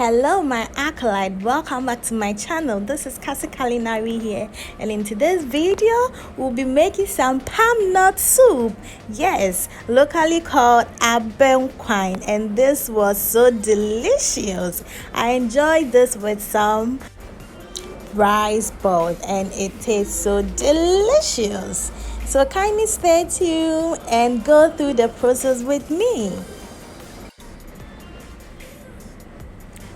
Hello my acolyte, welcome back to my channel. This is Kasi Kalinari here, and in today's video we'll be making some palm nut soup. Yes, locally called Ab3, and this was so delicious. I enjoyed this with some rice balls and it tastes so delicious. So kindly stay tuned and go through the process with me.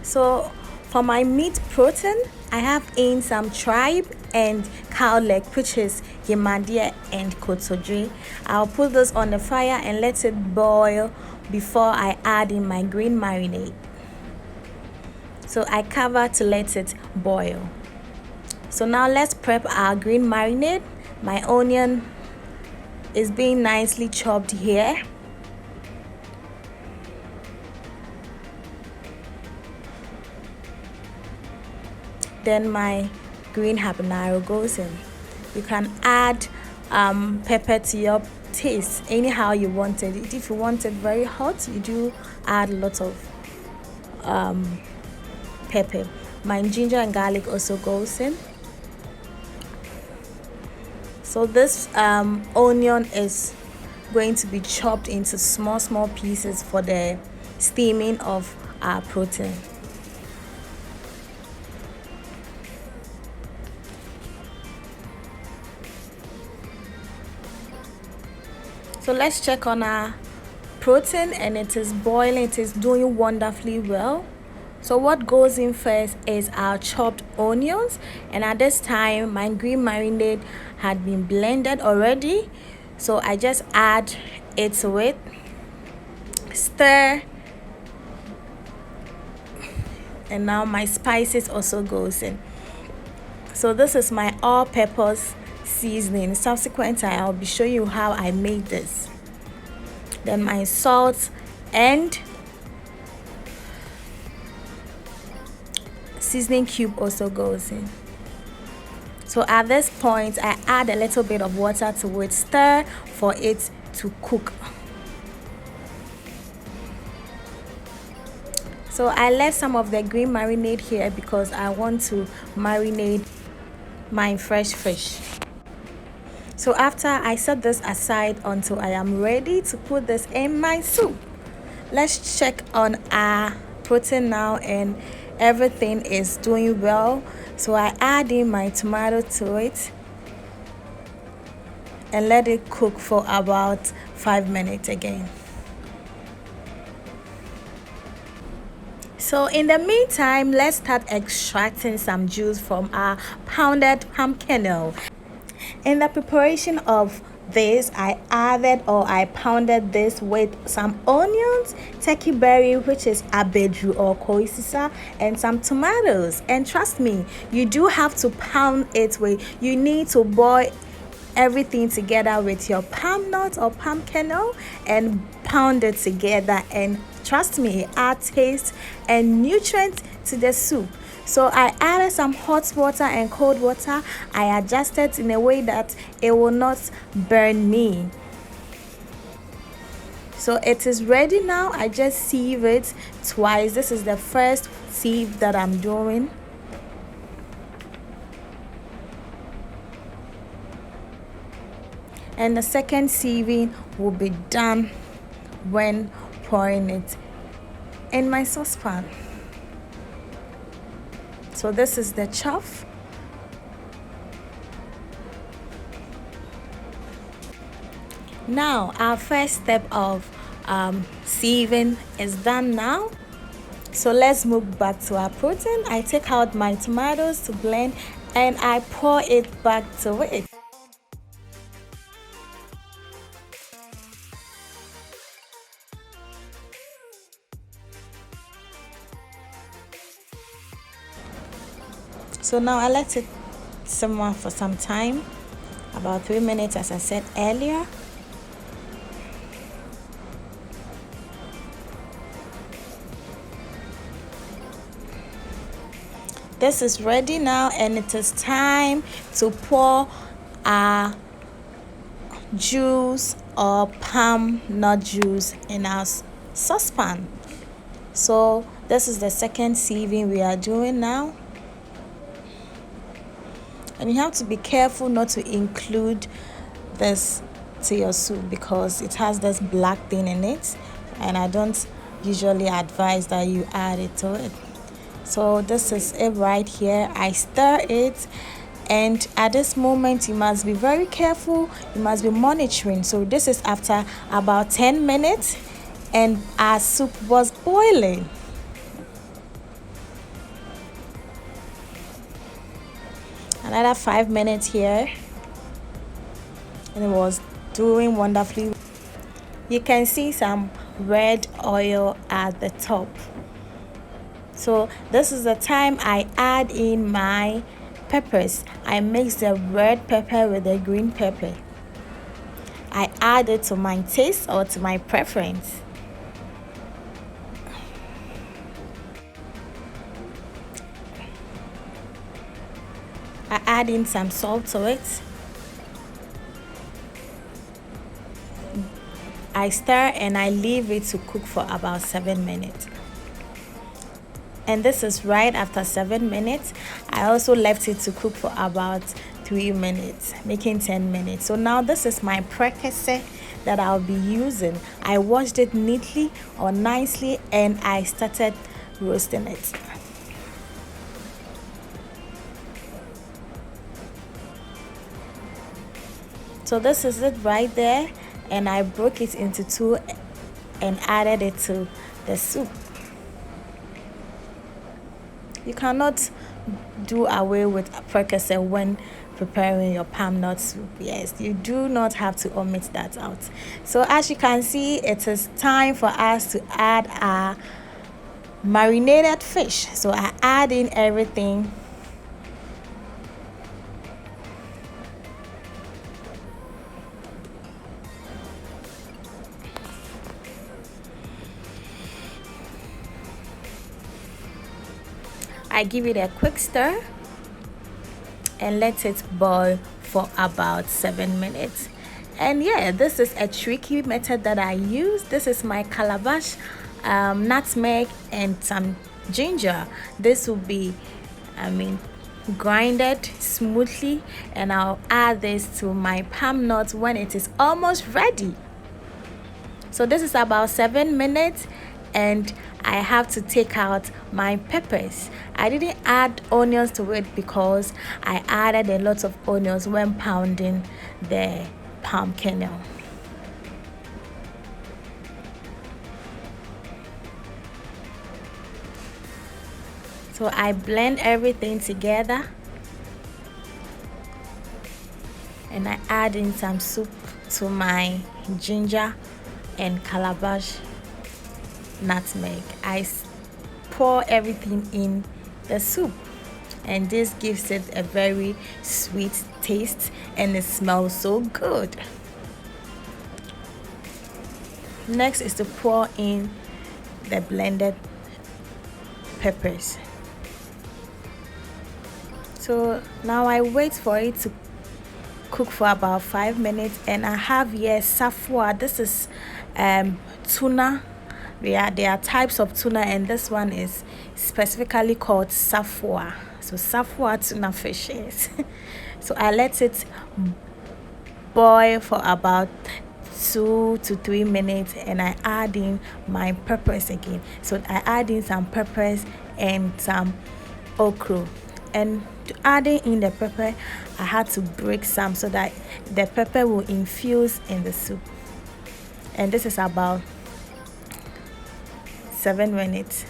So for my meat protein, I have in some tripe and cow leg, which is yemadia and kotodwe. I'll put this on the fire and let it boil before I add in my green marinade. So I cover to let it boil. So now let's prep our green marinade. My onion is being nicely chopped here. Then my green habanero goes in. You can add pepper to your taste, anyhow you want it. If you want it very hot, you do add a lot of pepper. My ginger and garlic also goes in. So this onion is going to be chopped into small pieces for the steaming of our protein. So let's check on our protein, and it is boiling, it is doing wonderfully well. So what goes in first is our chopped onions, and at this time my green marinade had been blended already. So I just add it to it, stir, and now my spices also goes in. So this is my all-purpose seasoning. Subsequently I'll be showing you how I made this. Then my salt and seasoning cube also goes in. So at this point I add a little bit of water to it, stir for it to cook. So I left some of the green marinade here because I want to marinate my fresh fish. So after I set this aside until I am ready to put this in my soup. Let's check on our protein now, and everything is doing well. So I add in my tomato to it and let it cook for about 5 minutes again. So in the meantime, let's start extracting some juice from our pounded palm kernel. In the preparation of this, I pounded this with some onions, turkey berry, which is Ab3 or koisisa, and some tomatoes. And trust me, you do have to pound it with, you need to boil everything together with your palm nut or palm kernel and pound it together, and trust me, it adds taste and nutrient to the soup. So I added some hot water and cold water. I adjusted in a way that it will not burn me. So it is ready now. I just sieve it twice. This is the first sieve that I'm doing. And the second sieving will be done when pouring it in my saucepan. So this is the chuff. Now our first step of sieving is done now. So let's move back to our protein. I take out my tomatoes to blend and I pour it back to it. So now I let it simmer for some time, about 3 minutes as I said earlier. This is ready now, and it is time to pour our juice or palm nut juice in our saucepan. So This is the second sieving we are doing now. And you have to be careful not to include this to your soup because it has this black thing in it, and I don't usually advise that you add it to it. So this is it right here. I stir it, and at this moment you must be very careful, you must be monitoring. So this is after about 10 minutes and our soup was boiling. Another 5 minutes here, and it was doing wonderfully. You can see some red oil at the top. So this is the time I add in my peppers. I mix the red pepper with the green pepper. I add it to my taste or to my preference. I add in some salt to it. I stir and I leave it to cook for about 7 minutes. And this is right after 7 minutes. I also left it to cook for about 3 minutes, making 10 minutes. So now this is my precursor that I'll be using. I washed it neatly or nicely and I started roasting it. So this is it right there, and I broke it into two and added it to the soup. You cannot do away with precursor when preparing your palm nut soup. Yes, you do not have to omit that out. So as you can see, it is time for us to add our marinated fish. So I add in everything. I give it a quick stir and let it boil for about 7 minutes. And yeah, this is a tricky method that I use. This is my calabash nutmeg and some ginger. This will be grinded smoothly, and I'll add this to my palm nut when it is almost ready. So this is about 7 minutes, and I have to take out my peppers. I didn't add onions to it because I added a lot of onions when pounding the palm kernel. So I blend everything together and I add in some soup to my ginger and calabash nutmeg. I pour everything in the soup, and this gives it a very sweet taste and it smells so good. Next is to pour in the blended peppers. So now I wait for it to cook for about 5 minutes, and I have here Safoa. This is tuna. There are types of tuna, and this one is specifically called Safoa. So Safoa tuna fishes. So I let it boil for about 2 to 3 minutes, and I add in my peppers again. So I add in some peppers and some okra. And adding in the pepper, I had to break some so that the pepper will infuse in the soup. And this is about 7 minutes,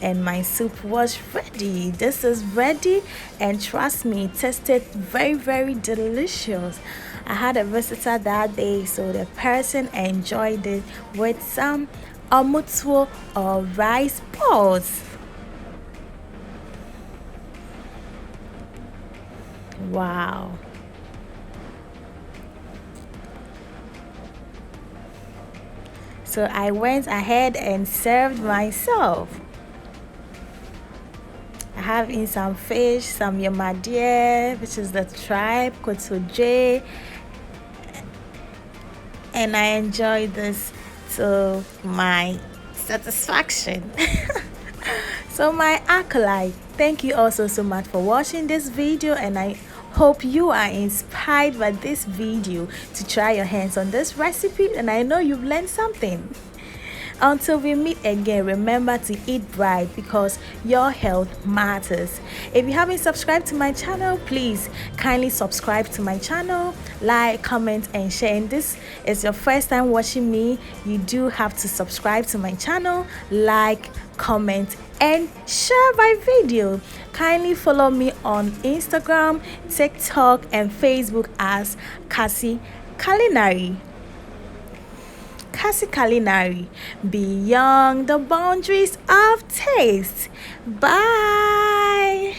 and my soup was ready. This is ready, and trust me, it tasted very, very delicious. I had a visitor that day, so the person enjoyed it with some omutuo or rice balls. Wow. So I went ahead and served myself. I have in some fish, some yamadie, which is the tripe, Kotodwe, and I enjoyed this to my satisfaction. So my acolyte, thank you also so much for watching this video, and I hope you are inspired by this video to try your hands on this recipe, and I know you've learned something. Until we meet again, remember to eat right because your health matters. If you haven't subscribed to my channel, please kindly subscribe to my channel, like, comment and share. And this is your first time watching me, you do have to subscribe to my channel, like, comment and share my video. Kindly follow me on Instagram, TikTok and Facebook as Cassie Culinary. Culinary, beyond the boundaries of taste. Bye.